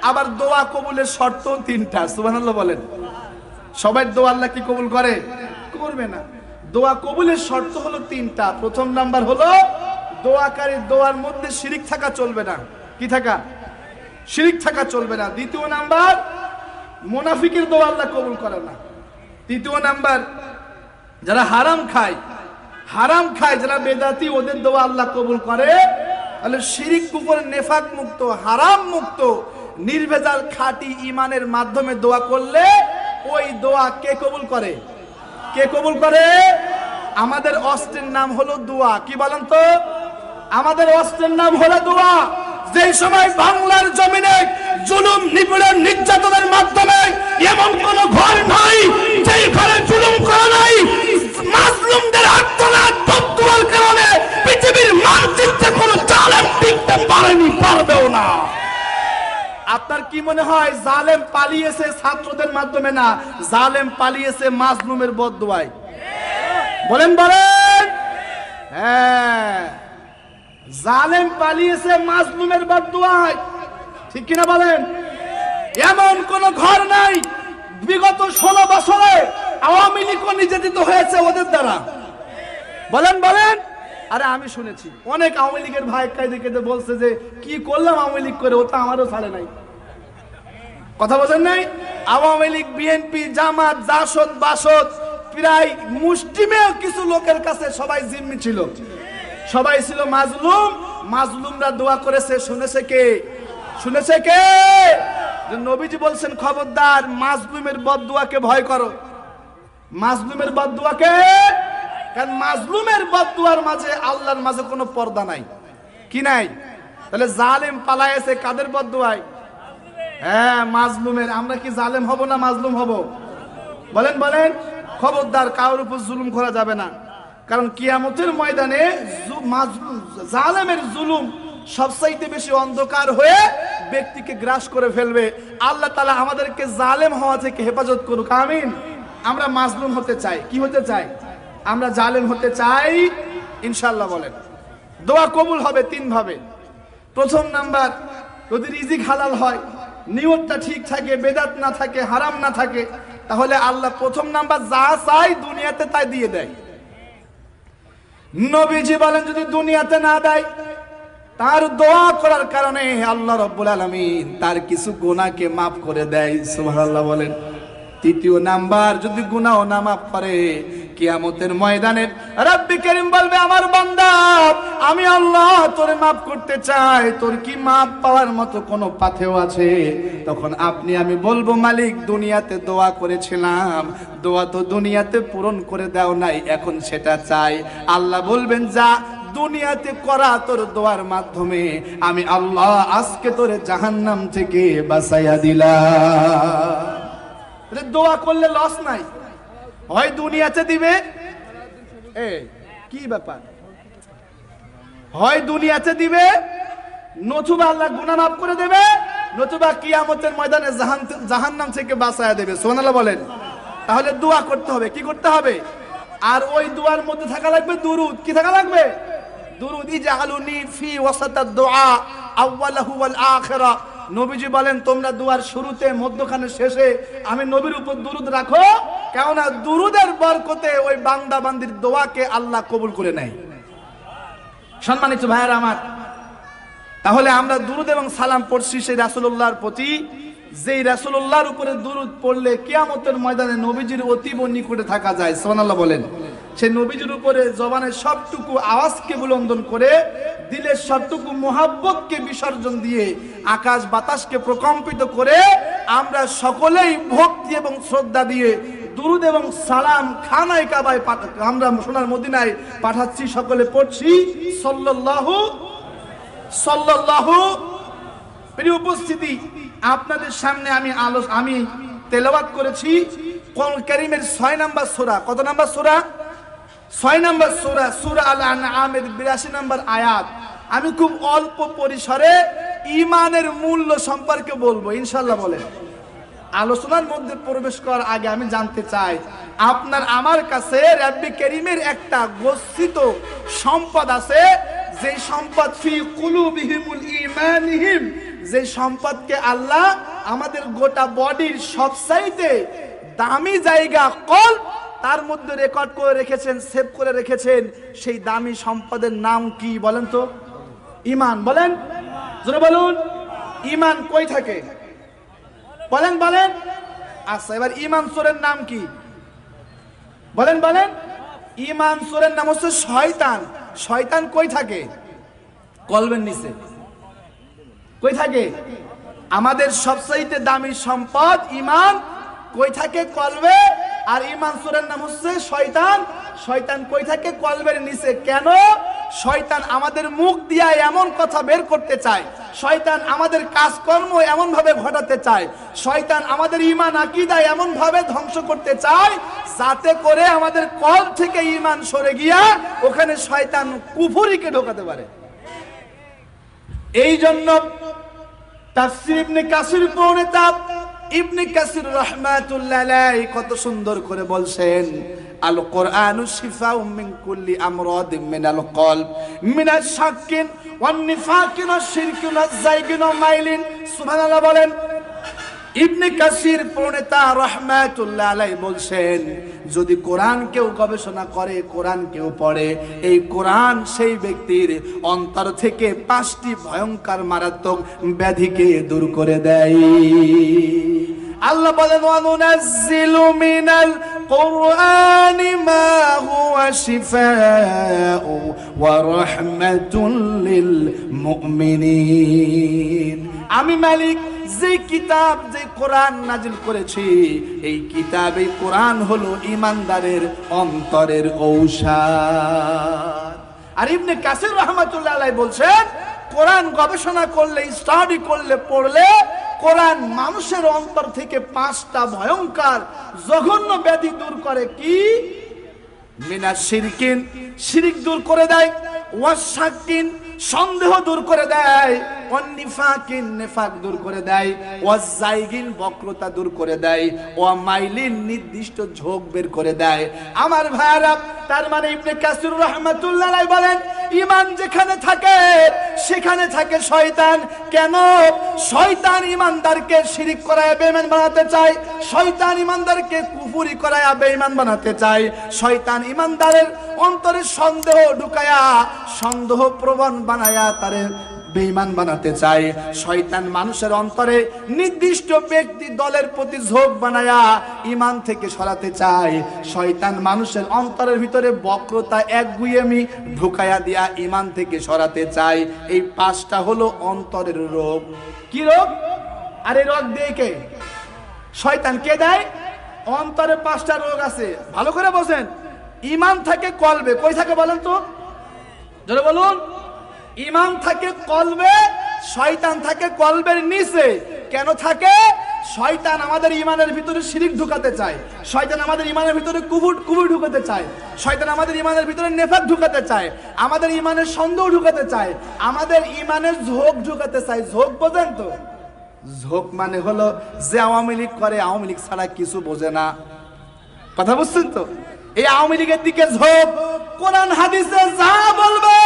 আবার দোয়া কবুলের শর্ত তিনটা। সুবহানাল্লাহ বলেন। সবাই দোয়া আল্লাহ কি কবুল করে? করবে না। দোয়া কবুলের শর্ত হলো তিনটা। প্রথম নাম্বার হলো দোয়াকারীর দোয়ার মধ্যে শিরিক থাকা চলবে না। কি থাকা? শিরিক থাকা চলবে না। দ্বিতীয় নাম্বার, মুনাফিকের দোয়া আল্লাহ কবুল করে না। তৃতীয় নাম্বার, যারা হারাম খায়, হারাম খায় যারা বেদাতি, ওদের দোয়া আল্লাহ কবুল করে। তাহলে শিরিক কুফর নেফাক মুক্ত, হারাম মুক্ত, নির্ভেজাল খাঁটি ঈমানের মাধ্যমে দোয়া করলে ওই দোয়া কে কবুল করে? কে কবুল করে? আমাদের অস্ত্রের নাম হলো দোয়া। কি বলেন তো? আমাদের অস্ত্রের নাম হলো দোয়া। যে সময় বাংলার জমিনে জুলুম নিপীড়ন নির্যাতনের মাধ্যমে এমন কোন ঘর নাই যেই ঘরে জুলুম করা নাই, মাজলুমদের আত্মনাদ বদদুয়ার কারণে পৃথিবীর মানচিত্রে কোনো জালেম টিকতে পারেনি, পারবেও না। আপনার কি মনে হয় জালেম পালিয়েছে ছাত্রদের মাধ্যমে? না, জালেম পালিয়েছে মাজলুমের বদদুয়ায়। বলেন বলেন। হ্যাঁ, জালেম পালিয়েছে মাজলুমের বদদুয়ায়, ঠিক কিনা বলেন? এমন কোন ঘর নাই বিগত 16 বছরে আওয়ামী লীগ নির্যাতিত হয়েছে ওদের দ্বারা। বলেন বলেন। আরে আমি শুনেছি অনেক আওয়ামী লীগের ভাই কাইদে বলছে যে কি করলাম আওয়ামী লীগ করে, ওটা আমারও ছাড়ে নাই। কথা বলেন নাই? আওয়ামী লীগ, বিএনপি, জামাত, জাসদ, বাসদ প্রায় মুষ্টিমেয় কিছু লোকের কাছে সবাই জিম্মি ছিল, সবাই ছিল মাজলুম। মাজলুমরা দোয়া করেছে, শুনেছে কে? শুনেছে কে? নবীজি বলছেন খবরদার মাজলুমের বদদুয়াকে ভয় করো। মাজলুমের বদদুয়াকে, কারণ মাজলুমের বদদুয়ার মাঝে আল্লাহর মাঝে কোনো পর্দা নাই। কি নাই? তাহলে জালেম পালায়েছে কাদের বদদুয়ায়? হ্যাঁ, মাজলুমের। আমরা কি জালেম হব না মাজলুম হব? বলেন বলেন। খবরদার কারোর উপর জুলুম করা যাবে না, কারণ কিয়ামতের ময়দানে জালেমের জুলুম সবচাইতে বেশি অন্ধকার হয়ে ব্যক্তিকে গ্রাস করে ফেলবে। আল্লাহ তাআলা আমাদেরকে জালেম হওয়া থেকে হেফাজত করুক, আমিন। আমরা মাজলুম হতে চাই। কি হতে চাই? আমরা জালেম হতে চাই ইনশাআল্লাহ। বলেন দোয়া কবুল হবে তিন ভাবে। প্রথম নাম্বার, যদি রিজিক হালাল হয়, নিয়তটা ঠিক থাকে, বেদাত না থাকে, হারাম না থাকে, তাহলে আল্লাহ প্রথম নাম্বার যা চাই দুনিয়াতে তাই দিয়ে দেয়। নবীজি বলেন যদি দুনিয়াতে না দেয়, তার দোয়া করার কারণে আল্লাহ রাব্বুল আলামিন তার কিছু গুনাহকে মাফ করে দেয়। সুবহানাল্লাহ বলেন। তৃতীয় নাম্বার, যদি গুনাহ না মাফ করে, কিয়ামতের ময়দানে রব্বি করিম বলবে আমার বান্দা আমি আল্লাহ তোরে মাফ করতে চাই, তোর কি মাফ পাওয়ার মতো কোনো পাথেও আছে? তখন আপনি আমি বলবো মালিক দুনিয়াতে দোয়া করেছিলাম, দোয়া তো দুনিয়াতে পূরণ করে দাও নাই, এখন সেটা চাই। আল্লাহ বলবেন যা, দুনিয়াতে করা তোর দোয়ার মাধ্যমে আমি আল্লাহ আজকে তোরে জাহান্নাম থেকে বাঁচাইয়া দিলাম। দোয়া করলে লস নাই, হয় দুনিয়াতে দিবে, কি ব্যাপার, হয় দুনিয়াতে দিবে, নতুবা আল্লাহ গুনাহ মাফ করে দেবে, নতুবা কিয়ামতের ময়দানে জাহান্নাম থেকে বাঁচায়া দেবে। সুবহানাল্লাহ বলেন। তাহলে দোয়া করতে হবে, কি করতে হবে? আর ওই দোয়ার মধ্যে থাকা লাগবে দুরুদ। কি থাকা লাগবে? দুরুদ। ইজআলুনি ফি ওয়াসাতাদ দুআ আউওয়ালাহু ওয়াল আখিরা। নবীজি বলেন তোমরা দুয়ার শুরুতে, মধ্যখানে, শেষে আমি নবীর উপর দুরুদ রাখো, কেননা দুরুদের বরকতে ওই বান্দা বান্দির দোয়াকে আল্লাহ কবুল করে নেয়। সম্মানিত ভাইয়েরা আমার, তাহলে আমরা দুরুদ এবং সালাম পড়ছি সেই রাসূলুল্লাহর প্রতি, যেই রাসূলুল্লাহর উপরে দুরুদ পড়লে কিয়ামতের ময়দানে নবীজির অতীব নিকটে থাকা যায়। সুবহানাল্লাহ বলেন। সেই নবীজির উপরে জবানের সবটুকু আওয়াজকে বুলন্দন করে, দিলের সবটুকু মোহাব্বতকে বিসর্জন দিয়ে, আকাশ বাতাসকে প্রকম্পিত করে আমরা সকলেই ভক্তি এবং শ্রদ্ধা দিয়ে দুরুদ এবং সালাম খানায় কাবায় আমরা সোনার মদিনায় পাঠাচ্ছি, সকলে পড়ছি সাল্লাল্লাহু সাল্লাল্লাহু। প্রিয় উপস্থিতি, আপনাদের সামনে আমি তেলাওয়াত করেছি কোরআন কারীমের 6 নম্বর সূরা। কত নম্বর সূরা? 6 নম্বর সূরা, সূরা আল আনআমের 82 নম্বর আয়াত। আমি খুব অল্প পরিসরে ঈমানের মূল্য সম্পর্কে বলবো ইনশাআল্লাহ। বলেন। আলোচনার মধ্যে প্রবেশ করার আগে আমি জানতে চাই, আপনার আমার কাছে রব্বি কারীমের একটা গচ্ছিত সম্পদ আছে, যে সম্পদ ফি কুলুবিহিমুল ঈমানিহিম, যে সম্পদকে আল্লাহ আমাদের গোটা বডির সবচাইতে দামি জায়গা কলব, তার মধ্যে রেকর্ড করে রেখেছেন, সেভ করে রেখেছেন। সেই দামি সম্পদের নাম কি বলেন তো? ঈমান। বলেন, জোরে বলুন। ঈমান কই থাকে? বলেন বলেন। আচ্ছা, এবার ঈমান সূরার নাম কি? বলেন বলেন। ঈমান সূরার নাম হচ্ছে শয়তান। শয়তান কই থাকে? কলবের নিচে। কই থাকে? আমাদের সবচাইতে দামি সম্পদ ঈমান কই থাকে? কলবে। আর ঈমান সূরার নাম হচ্ছে শয়তান। শয়তান কই থাকে? কলবের নিচে। কেন? শয়তান আমাদের মুখ দিয়া এমন কথা বের করতে চায়, শয়তান আমাদের কাজকর্ম এমন ভাবে ঘটাতে চায়, শয়তান আমাদের ঈমান আকীদা এমন ভাবে ধ্বংস করতে চায়, যাতে করে আমাদের কলব থেকে ঈমান সরে গিয়া ওখানে শয়তান কুফরিকে ঢোকাতে পারে। এই জন্য তাফসীর ইবনে কাসির প্রণেতা ইবনে কাসির রাহমাতুল্লাহ আলাইহি কত সুন্দর করে বলছেন, আল কোরআনু শিফাউম মিন কুল্লি আমরাদিন মিনাল কলব মিনাশ শাক্কিন ওয়ান নিফাকিন ওয়াশ শিরকিন ওয়াজ যায়গিন ওয়া মাইলিন। সুবহানাল্লাহ বলেন। ইবনে কাসির প্রণেতা রাহমাতুল্লাহ আলাইহি বলছেন, যদি কোরআন কেউ গবেষণা করে, কোরআন কেউ পড়ে, এই কোরআন সেই ব্যক্তির অন্তর থেকে 5টি ভয়ঙ্কর মারাত্মক ব্যাধিকে দূর করে দেয়। আল্লাহ বলেন, ওয়া নুনাজ্জিলু মিনাল কুরআনি মা হুয়া শিফাউ ওয়া রাহমাতুল লিল মুমিনিন। আমি মালিক যে কিতাব, যে কোরআন নাজিল করেছি, এই কিতাব, এই কোরআন হলো ঈমানদারের অন্তরের ঔষধ। আর ইবনে কাসির রাহমাতুল্লাহ আলাইহি বলছেন, কোরআন গবেষণা করলে, স্টাডি করলে, পড়লে কোরআন মানুষের অন্তর থেকে 5টা ভয়ঙ্কর জঘন্য ব্যাধি দূর করে। কি? মিনাশ শিরকিন, শিরক দূর করে দেয়, ওয়াশ শাক্কিন, সন্দেহ দূর করে দেয়, ওয়ান্নিফাকিন নিফাক দূর করে দেয়, ওয়াজাইগিন বক্রতা দূর করে দেয়, ওয়ামাইলিন নির্দিষ্ট ঝোঁক বের করে দেয়। আমার ভাইরা, তার মানে ইবনে কাসির রাহমাতুল্লাহ আলাইহি বলেন, ঈমান যেখানে থাকে সেখানে থাকে শয়তান। কেন? শয়তান ঈমানদারকে শিরিক করায় বেঈমান বানাতে চায়, শয়তান ঈমানদারকে কুফরি করায় বেঈমান বানাতে চায়, শয়তান ঈমানদারের অন্তরে সন্দেহ ঢুকায়া সন্দেহ প্রবণ বানায়া তারে বেঈমান বানাতে চায়, শয়তান মানুষের অন্তরে নির্দিষ্ট ব্যক্তি দলের প্রতি ঝোঁক বানায়া ঈমান থেকে সরাতে চায়, শয়তান মানুষের অন্তরের ভিতরে বক্রতা একগুঁয়েমি ঢুকায়া দিয়া ঈমান থেকে সরাতে চায়। এই পাঁচটা হলো অন্তরের রোগ। কি রোগ? আর এই রোগ দিয়ে কে? শয়তান। কে দেয়? অন্তরে পাঁচটা রোগ আছে, ভালো করে বোঝেন। ঈমান থাকে কলবে, কই থাকে বলেন তো, জোরে বলুন। ঈমান থাকে কলবে, শয়তান থাকে কলবের নিচে। কেন থাকে? শয়তান আমাদের ঈমানের ভিতরে শিরিক ঢুকাতে চায়, শয়তান আমাদের ঈমানের ভিতরে কুফর ঢুকাতে চায়, শয়তান আমাদের ঈমানের ভিতরে নেফাক ঢুকাতে চায়, আমাদের ঈমানের সন্দেহ ঢুকাতে চায়, আমাদের ঈমানের ঝোঁক ঢুকাতে চায়। ঝোঁক বোঝেন তো? ঝোঁক মানে হলো যে আওয়ামী লীগ করে, আওয়ামী লীগ ছাড়া কিছু বোঝে না। কথা বুঝছেন তো? এই আওয়ামী লীগের দিকে ঝোঁক। কোরআন হাদিসে যা বলবে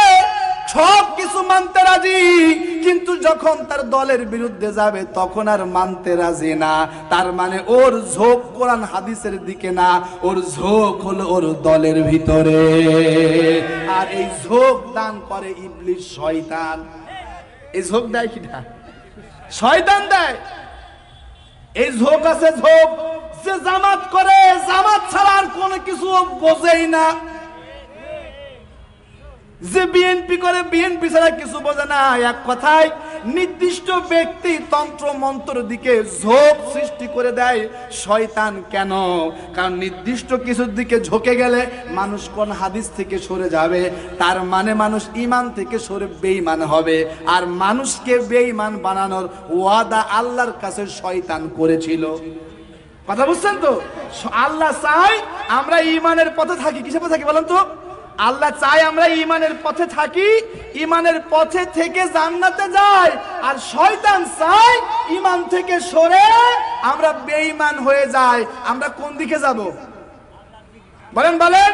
সব কিছু মানতে রাজি, কিন্তু যখন তার দলের বিরুদ্ধে যাবে তখন আর মানতে রাজি না। তার মানে ওর ঝোঁক কোরআন হাদিসের দিকে না, ওর ঝোঁক হলো ওর দলের ভিতরে। আর এই ঝোঁক দান করে ইবলিস, শয়তান। এই ঝোঁক দেয় কিনা? শয়তান দেয়। এই ঝোঁক আছে, ঝোঁক। যে জামাত করে, জামাত ছাড়া আর কোনো কিছু বোঝেই না। যে বিএনপি করে, বিএনপি ছাড়া কিছু বোঝে না। এক কথায় নির্দিষ্ট ব্যক্তি তন্ত্র মন্ত্রের দিকে ঝোঁক সৃষ্টি করে দেয় শয়তান। কেন? কারণ নির্দিষ্ট কিছুর দিকে ঝোঁকে গেলে মানুষ কোন হাদিস থেকে সরে যাবে, তার মানে মানুষ ঈমান থেকে সরে বেঈমান হবে। আর মানুষকে বেঈমান বানানোর ওয়াদা আল্লাহর কাছে শয়তান করেছিল। কথা বুঝছেন তো? আল্লাহ চাই আমরা ঈমানের পথে থাকি। কিসের পথে থাকি বলেন তো? আল্লাহ চাই আমরা ঈমানের পথে থাকি, ঈমানের পথে থেকে জান্নাতে যাই। আর শয়তান চাই ঈমান থেকে সরে আমরা বেঈমান হয়ে যাই। আমরা কোন দিকে যাব বলেন? বলেন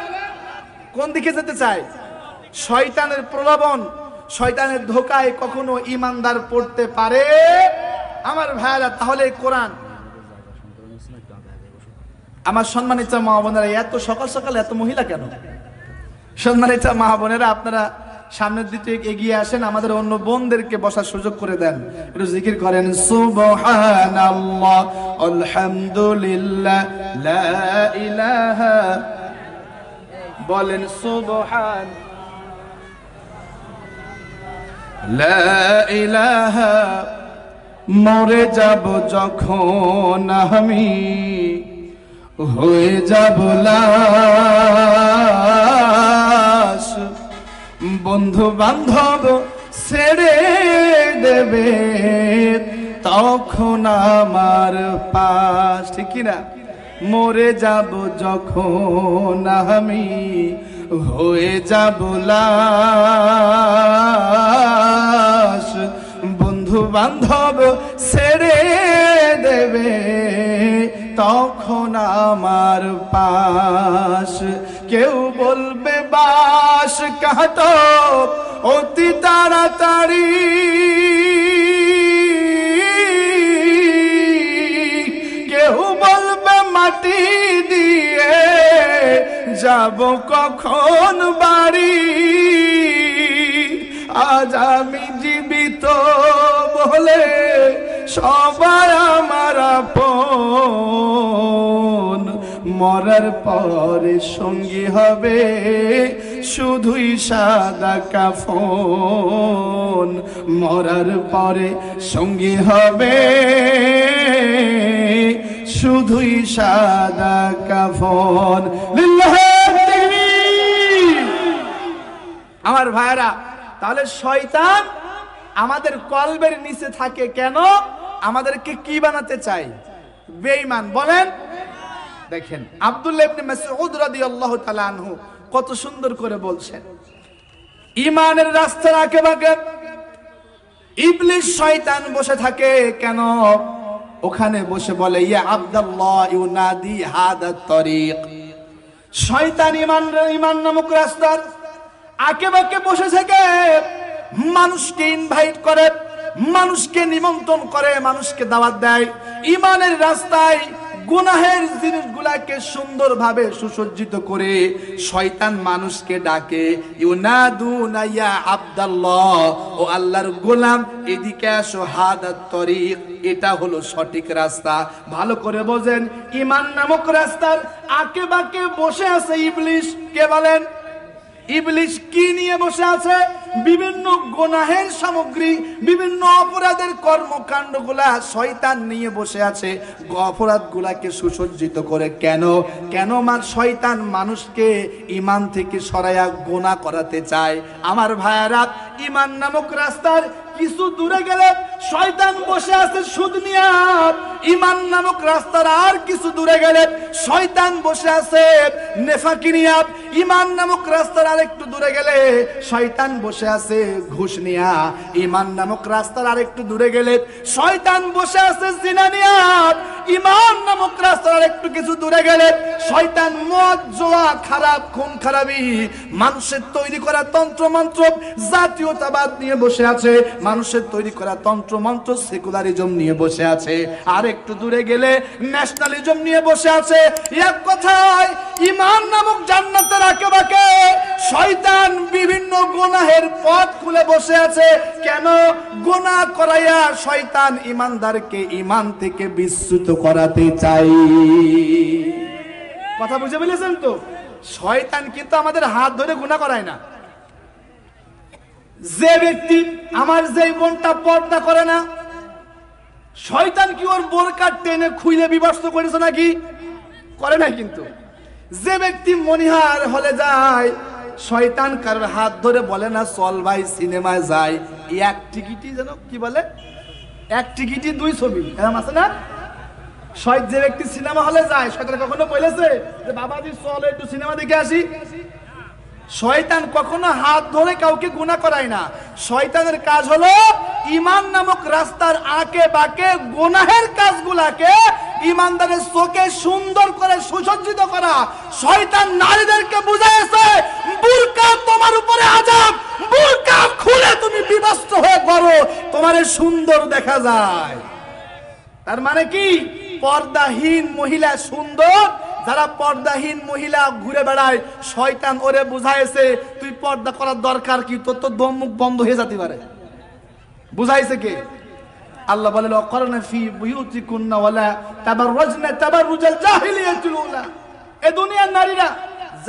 কোন দিকে যেতে চাই? শয়তানের প্রলোভন, শয়তানের ধোকায় কখনো ঈমানদার পড়তে পারে? আমার ভাইরা, তাহলে কোরআন, আমার সম্মানিত মা বোনেরা, এত সকাল সকাল এত মহিলা কেন? সম্মানিত মা বোনেরা, আপনারা সামনের দিকে এগিয়ে আসেন, আমাদের অন্য বোনদেরকে বসার সুযোগ করে দেন, একটু জিকির করেন। সুবহানাল্লাহ, আলহামদুলিল্লাহ, লা ইলাহা, বলেন সুবহান, লা ইলাহা। মরে যাব যখন আমি, হয়ে যাব লাশ, বন্ধু বান্ধব ছেড়ে দেবে তখন আমার পাশ, ঠিক কিনা? মরে যাব যখন আমি, হয়ে যাব লাশ, বন্ধু বান্ধব ছেড়ে দেবে তখন আমার পাশ। কেউ বলবে বাস কাটো অতি তাড়াতাড়ি, কেউ বলবে মাটি দিয়ে যাব কখন বাড়ি। আজ আমি জীবিত বলে সবাই আমার আপন, মরার পরে সঙ্গী হবে শুধুই সাদা কাফন, মরার পরে সঙ্গী হবে শুধুই সাদা কাফন। আমার ভাইরা, তাহলে শয়তান আমাদের কলবের নিচে থাকে কেন? আমাদেরকে কি বানাতে চাই? বেঈমান। বলেন, দেখেন আব্দুল্লাহ ইবনে মাসউদ রাদিয়াল্লাহু তাআলা আনহু কত সুন্দর করে বলছেন, ঈমানের রাস্তার আঁকে বাঁকে ইবলিস শয়তান বসে থাকে কেন? ওখানে বসে বলে ইয়া আব্দুল্লাহ ইউনাদি হাদা তরিক। শয়তান ইমান নামক রাস্তার আঁকে বাঁকে বসে থেকে মানুষকে ইনভাইট করে, মানুষকে নিমন্ত্রণ করে, মানুষকে দাওয়াত দেয় ইমানের রাস্তায়। গুনাহের জিনিসগুলাকে সুন্দরভাবে সুসজ্জিত করে শয়তান মানুষকে ডাকে, ইউনাদুনা ইয়া আব্দুল্লাহ, ও আল্লাহর গোলাম এদিকে আসো, হাদাত তরিক, এটা হলো সঠিক রাস্তা। ভালো করে বোঝেন, ইমান নামক রাস্তার আঁকে বাঁকে বসে আছে ইবলিস। কে বলেন? ইবলিস কি নিয়ে বসে আছে? বিভিন্ন গুনাহের সামগ্রী, বিভিন্ন অপরাধের কর্মকাণ্ডগুলা শয়তান নিয়ে বসে আছে, অপরাধগুলাকে সুসজ্জিত করে। কেন? কেন শয়তান মানুষকে ইমান থেকে সরাইয়া গুনাহ করাতে চায়। আমার ভাইয়ারা, ইমান নামক রাস্তার কিছু দূরে গেলে শয়তান বসে আছে সুদ নিয়া। ইমান নামক রাস্তার আর কিছু দূরে গেলে শয়তান বসে আছে নেফাকি নিয়া। ইমান নামক রাস্তার আরেকটু দূরে গেলে শয়তান বসে আছে ঘুষ নিয়া। ইমান নামক রাস্তার আরেকটু দূরে গেলে শয়তান বসে আছে জিনা নিয়া। ইমান নামক রাস্তার আরেকটু কিছু দূরে গেলে শয়তান মদ, জুয়া, খারাপ, খুন খারাপি, মানুষের তৈরি করা তন্ত্র মন্ত্র, জাতীয়তাবাদ নিয়ে বসে আছে, মানুষের তৈরি করা তন্ত্র মন্ত্র, সেকুলারিজম নিয়ে বসে আছে। আর একটু দূরে গেলে ন্যাশনালিজম নিয়ে বসে আছে। এক কথায় ইমান নামক জান্নাতের আঁকেবাঁকে শয়তান বিভিন্ন গুনাহের পথ খুলে বসে আছে। কেন? গুনাহ করাইয়া শয়তান ইমানদারকে ইমান থেকে বিচ্যুত করাতে চাই। কথা বুঝে ফেলেছেন তো? শয়তান কিন্তু আমাদের হাত ধরে গুনাহ করায় না। যে ব্যক্তি, আমার যেই বোনটা পর্দা করে না, শয়তান কি ওর বোরকা টেনে খুইলে বিবস্ত করেছে নাকি? করে না। কিন্তু যে ব্যক্তি মনিহার হলে যায়, শয়তান কারোর হাত ধরে বলে না চল ভাই সিনেমায় যাই, এক টিকিটই যেন কি বলে, এক টিকিটই দুই ছবি, এরকম আছে না? যে ব্যক্তি সিনেমা হলে যায়, শয়তান কখনো বলেছে যে বাবাজি চল একটু সিনেমা দেখে আসি? শয়তান কখনো হাত ধরে কাউকে গুনাহ করায় না। শয়তানের কাজ হলো ইমান নামক রাস্তার আঁকে বাঁকে গুনাহের কাজগুলাকে ইমানদারের চোখে সুন্দর করে সুসজ্জিত করা। শয়তান নারীদেরকে বুঝাইছে বুরকা তোমার উপরে আযাব, বুরকা খুলে তুমি বিবস্ত্র হয়ে করো, তোমারে সুন্দর দেখা যায়। তার মানে কি? পর্দাহীন মহিলা সুন্দর। যারা পর্দাহীন মহিলা ঘুরে বেড়ায়, শয়তান ওরে বুঝাইছে তুই পর্দা করার দরকার কি, তোর তো দম মুখ বন্ধ হয়ে যেতে পারে। বুঝাইছে কে? আল্লাহ বলে ওয়াকরনা ফি বুয়ুতিকুন্না ওয়ালা তাবাররাজনা তাবাররুজাল জাহিলিয়াতুল উলা। এই দুনিয়ার নারীরা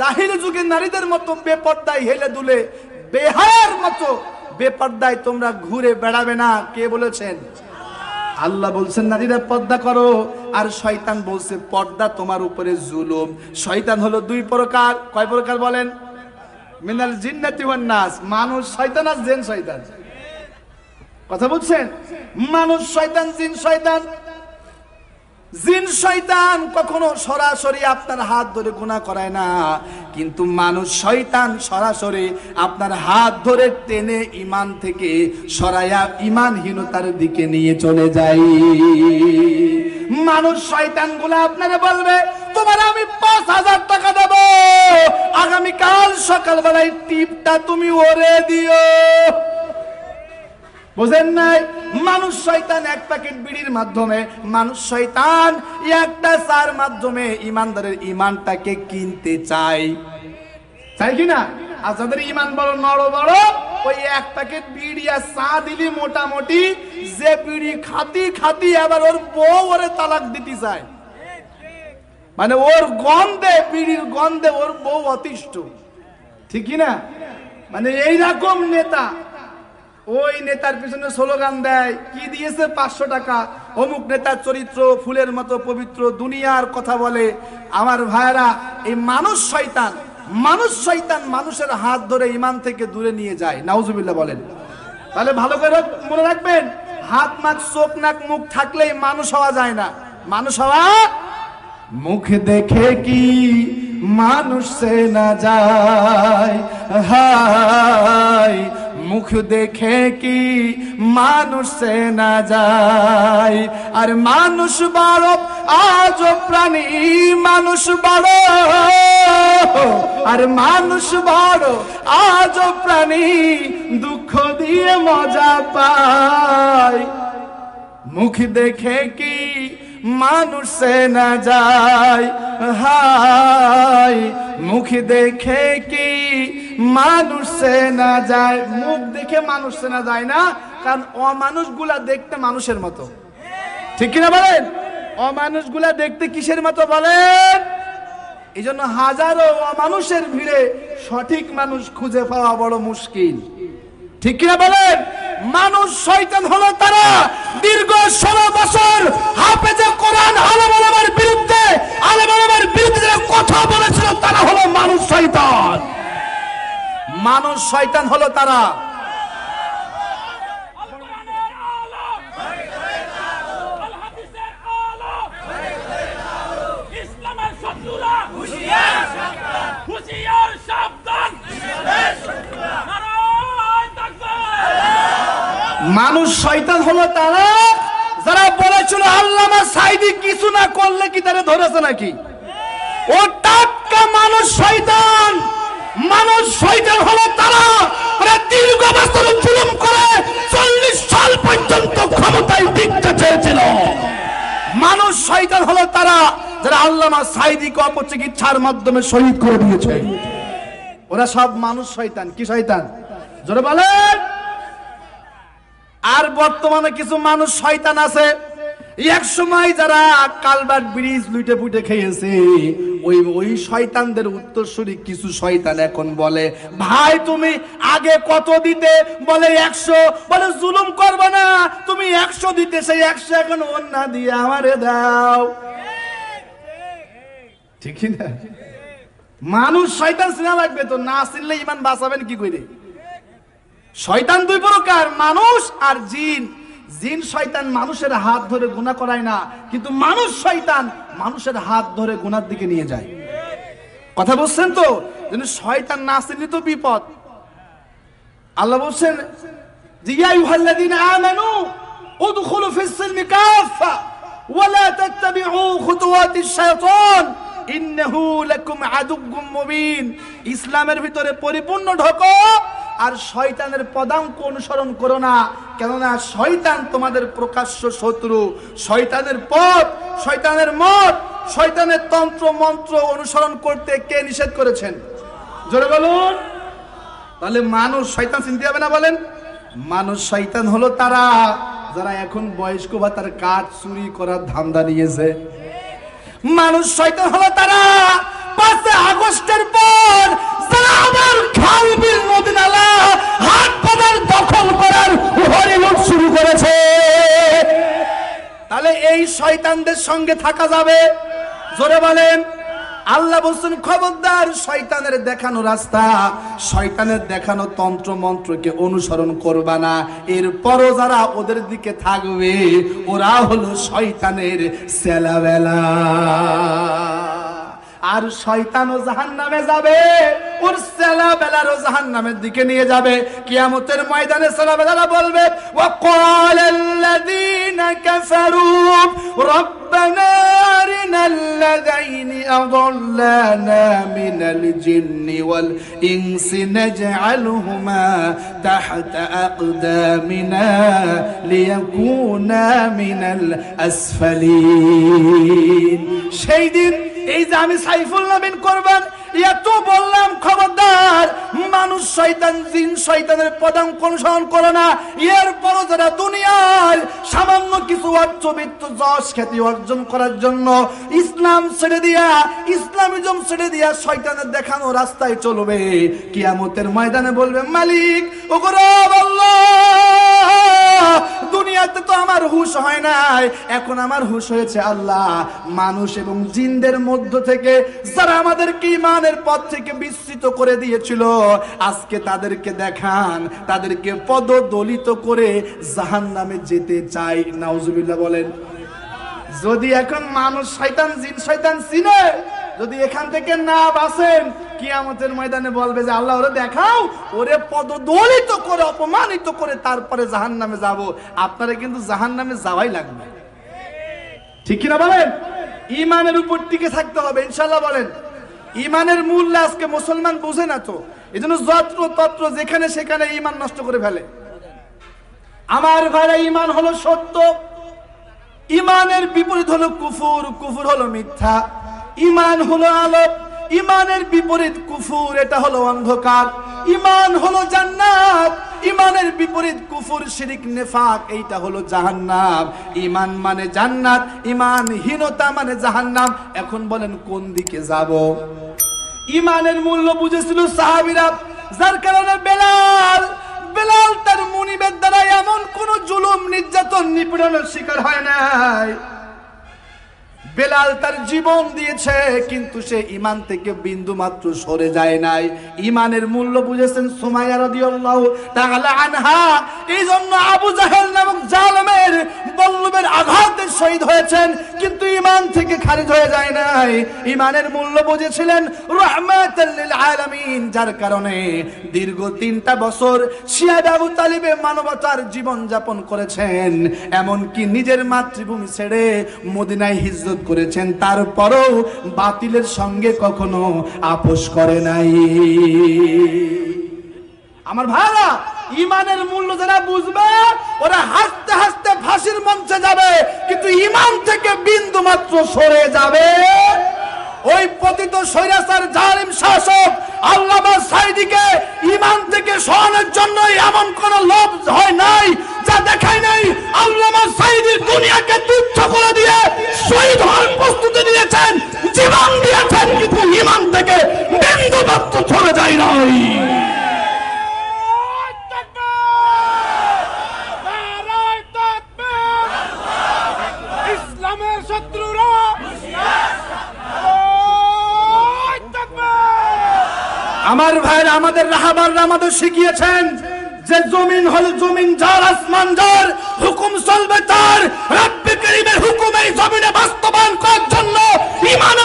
জাহিলি যুগের নারীদের মতো বেপর্দায় হেলে দুলে, বেহায়ার মতো বেপর্দায় তোমরা ঘুরে বেড়াবে না। কে বলেছেন? আল্লাহ বলছেন নারীরা পর্দা করো, আর শয়তান বলছে পর্দা তোমার উপরে জুলুম। শয়তান হলো দুই প্রকার। কয় প্রকার বলেন? মিনাল জিন্নাতি ওয়ান নাস। মানুষ শয়তান আর জিন শয়তান। কথা বুঝছেন? মানুষ শয়তান, জিন শয়তান। জিন শয়তান কখনো সরাসরি আপনার হাত ধরে গুনাহ করায় না, কিন্তু মানুষ শয়তান সরাসরি আপনার হাত ধরে টেনে ইমান থেকে সরাইয়া ইমানহীনতার দিকে নিয়ে চলে যায়। মানুষ শয়তান গুলা আপনারা বলবে তোমার আমি ৫,০০০ টাকা দেব, আগামীকাল সকালবেলায় টিপটা তুমি ওরে দিও। বুঝেন নাই? মানুষ শয়তান এক প্যাকেট বিড়ির মাধ্যমে, মানুষ শয়তান একটা চার মাধ্যমে ইমানদারের ইমানটাকে কিনতে চায়। চাই কিনা? আর যাদের ইমান বড় নড় বড়, ওই এক প্যাকেট বিড়ি আর চা দিলি মোটামুটি যে বিড়ি খাতি খাতি আবার ওর বউ ওরে তালাক দিতে চায়। মানে ওর গন্ধে, বিড়ির গন্ধে ওর বউ অতিষ্ঠ। ঠিক কিনা? মানে এইরকম নেতা, ওই নেতার পিছনে স্লোগান দেয়, কি দিয়েছে ৫০০ টাকা, অমুক নেতার চরিত্র ফুলের মতো পবিত্র, দুনিয়ার কথা বলে। আমার ভাইরা, এই মানুষ শয়তান, মানুষ শয়তান মানুষের হাত ধরে ইমান থেকে দূরে নিয়ে যায়। নাউজুবিল্লাহ বলেন। তাহলে ভালো করে মনে রাখবেন, হাত মাক চোখ নাক মুখ থাকলেই মানুষ হওয়া যায় না। মানুষ হওয়া মুখ দেখে কি মানুষ সে না যায়, হায় মুখ দেখে কি মানুষ চেনা যায়? আর মানুষ বড় আজব প্রাণী, মানুষ বড়, আর মানুষ বড় আজব প্রাণী, দুঃখ দিয়ে মজা পায়। মুখ দেখে কি মানুষ চেনা যায়? হায়, মুখ দেখে কি মানুষ চেনা যায়? মুখ দেখে মানুষ চেনা যায় না, কারণ অমানুষগুলা দেখতে মানুষের মতো, ঠিক কিনা বলেন? অমানুষগুলা দেখতে কিসের মতো বলেন? এই জন্য হাজারো অমানুষের ভিড়ে সঠিক মানুষ খুঁজে পাওয়া বড় মুশকিল, ঠিক কিনা বলেন? মানুষ শয়তান হলো তারা দীর্ঘ 16 বছর হাফেজে কোরআন আলেম ওলামার বিরুদ্ধে, আলেম ওলামার বিরুদ্ধে কথা বলেছিল, তারা হলো মানুষ শয়তান। মানুষ শয়তান হলো তারা। মানুষ শয়তান হলো তারা যারা বলেছিল আল্লামা সাঈদী কিছু না করলে কি তারা ধরেছে নাকি? ও টাটকা মানুষ শয়তান। মানুষ শয়তান হলো তারা দীর্ঘ বছর জুলুম করে 40 সাল পর্যন্ত ক্ষমতায় টিকতে চেয়েছিল। মানুষ শয়তান হলো তারা যারা আল্লামা সাঈদীকে অপচিকিৎসার মাধ্যমে শহীদ করে দিয়েছে। ওরা সব মানুষ শয়তান। কি শয়তান? জোরে বলেন। আর বর্তমানে কিছু মানুষ শয়তান আছে, এক সময় যারা কালভার্ট ব্রিজ লুটে পুটে খেয়েছে, ওই শয়তানদের উত্তরসূরি কিছু শয়তান এখন বলে, ভাই তুমি আগে কত দিতে? বলে 100। বলে জুলুম করবে না, তুমি 100 দিতে, সেই 100 এখন অন্য দিয়ে আমারে দাও, ঠিক না? মানুষ শয়তান চিনা লাগবে তো, না চিনলে ইমান বাঁচাবেন কি করে? শয়তান দুই প্রকার, মানুষ আর জিন। জিন শয়তান মানুষের হাত ধরে গুনাহ করায় না, কিন্তু মানুষ শয়তান মানুষের হাত ধরে গুনার দিকে নিয়ে যায়। কথা বুঝছেন তো? যেন শয়তান না চিনলে তো বিপদ। আল্লাহ বলছেন যে ইয়া আইয়ুহাল্লাযীনা আমানু উদখুলু ফিস-সিলমি কাফা ওয়া লা তাত্তাবিউ খুতুওয়াতিশ শায়তান ইন্নাহু লাকুম আদুউম মুবিন। ইসলামের ভিতরে পরিপূর্ণ ঢোকো আর শয়তানের পদাঙ্ক অনুসরণ করো না, কেননা শয়তান তোমাদের প্রকাশ্য শত্রু। শয়তানের পথ, শয়তানের মত, শয়তানের তন্ত্র মন্ত্র অনুসরণ করতে কে নিষেধ করেছেন? জোরে বলুন। তাহলে মানুষ শয়তান চিনতে হবে না বলেন? মানুষ শয়তান হলো তারা যারা এখন বয়স্ক ভাতার কাঠ চুরি করার ধান্দা নিয়েছে। মানুষ শয়তান হলো তারা 5 আগস্টের পর যারা আবার খাল বিল নদী নালা হাট বাজার দখল করার হরিলুট শুরু করেছে। তাহলে এই শয়তানদের সঙ্গে থাকা যাবে? জোরে বলেন। আল্লাহ বলছেন খবরদার শয়তানের দেখানো রাস্তা, শয়তানের দেখানো তন্ত্র মন্ত্রকে অনুসরণ করবা না। এরপরও যারা ওদের দিকে থাকবে ওরা হলো শয়তানের ছেলেবেলা। আর শয়তানও জাহান্নামে যাবে, ওর ছেলেবেলারও জাহান্নামের দিকে নিয়ে যাবে। কিয়ামতের ময়দানে ছেলেবেলারা বলবে ওয়াকালাল্লাযীনা কাফারু রব্বানা আরিনাল্লাযীনা আযাল্লানা মিনাল জিন্নি ওয়াল ইনসি নাজআলহুমা তাহতা আকদামিনা লিয়াকুনা মিনাল আসফালিন। সেই দিন এই যে আমি সাইফুল নবীন করবেন এত বললাম, খবরদার মানুষ শয়তান জিন শয়তানের পদাঙ্ক অনুসরণ করো না। এরপরও যারা দুনিয়ার সামান্য কিছু অর্থবিত্ত যশ খ্যাতি অর্জন করার জন্য ইসলাম ছেড়ে দিয়া, ইসলামিজম ছেড়ে দিয়া শয়তানের দেখানো রাস্তায় চলবে, কিয়ামতের ময়দানে বলবে মালিক ওগো রব আল্লাহ, দুনিয়াতে তো আমার হুশ হয় নাই, এখন আমার হুশ হয়েছে আল্লাহ। মানুষ এবং জিনদের মধ্য থেকে যারা আমাদেরকে ঈমানের পথ থেকে বিস্মৃত করে দিয়েছিল, আজকে তাদেরকে দেখান, তাদেরকে পদদলিত করে জাহান্নামে যেতে চাই। নাউজুবিল্লাহ বলেন। যদি এখন মানুষ শয়তান জিন শয়তান চিনে যদি এখান থেকে না বাসেন কিয়ামতের ময়দানে বলবে যে আল্লাহ ওরে দেখাও, ওরে পদদলিত করে অপমানিত করে তারপরে জাহান্নামে যাব। আপনারা কিন্তু জাহান্নামে যাওয়াই লাগবে, ঠিক কিনা বলেন? ইমানের উপর টিকে থাকতে হবে ইনশাআল্লাহ। বলেন ইমানের মূল্য আজকে মুসলমান বুঝে না তো, এজন্য যত্র তত্র যেখানে সেখানে ইমান নষ্ট করে ফেলে। আমার ভাইরা, ইমান হলো সত্য, ইমানের বিপরীত হলো কুফর, কুফর হলো মিথ্যা। ইমান হলো আলো, ইমানের বিপরীত কুফর, এটা হলো অন্ধকার। ইমান হলো জান্নাত, ইমানের বিপরীত কুফর শিরিক নেফাক, এইটা হলো জাহান্নাম। ইমান মানে জান্নাত, ইমানহীনতা মানে জাহান্নাম। এখন বলেন কোন দিকে যাব? ইমানের মূল্য বুঝেছিল সাহাবীরা, যার কারণে বেলাল তার মুনিবের দ্বারা এমন কোন জুলুম নির্যাতন নিপীড়নের শিকার হয় নাই। বেলাল তার জীবন দিয়েছে, কিন্তু সে ইমান থেকে বিন্দু মাত্র সরে যায় নাই। ইমানের মূল্য বুঝেছেন সুমাইয়া রাদিয়াল্লাহু তাআলা আনহা। এই জন্য আবু জাহেল নামক জালেমের বল্লমের আঘাতে শহীদ হয়েছেন, কিন্তু ইমান থেকে খারিজ হয়ে যায় নাই। ইমানের মূল্য বুঝেছিলেন রাহমাতাল লিল আলামিন, যার কারণে দীর্ঘ 3টা বছর শিয়াব আবু তালিবে মানবতার জীবন যাপন করেছেন, এমনকি নিজের মাতৃভূমি ছেড়ে মদিনায় হিজরত করেছেন, তারপরও বাতিলের সঙ্গে কখনো আপোষ করে নাই। আমার ভাইরা, ইমানের মূল্য যারা বুঝবে ওরা হাসতে হাসতে ফাঁসির মঞ্চে যাবে, কিন্তু ইমান থেকে বিন্দু মাত্র সরে যাবে। ওই পতিত স্বৈরাচার জালিম শাসক আল্লামা সাঈদীকে ইমান থেকে সরানোর জন্য এমন কোন লোভ হয় নাই, যা দেখায় নাই। আল্লামা সাঈদী দুনিয়াকে তুচ্ছ করে দিয়ে শহীদ হওয়ার প্রস্তুতি নিয়েছেন, জীবন দিয়েছেন, কিন্তু ইমান থেকে বিন্দু মাত্র সরে যায় নাই। ইসলামের শত্রুরা আমার ভাইরা, আমাদের রাহাবাররা আমাদের শিখিয়েছেন যে জমিন হল জমিন যার, আসমান যার, হুকুম চলবে তার। রব্বে করিমের হুকুম এই জমিনে বাস্তবায়ন করার জন্য ইমান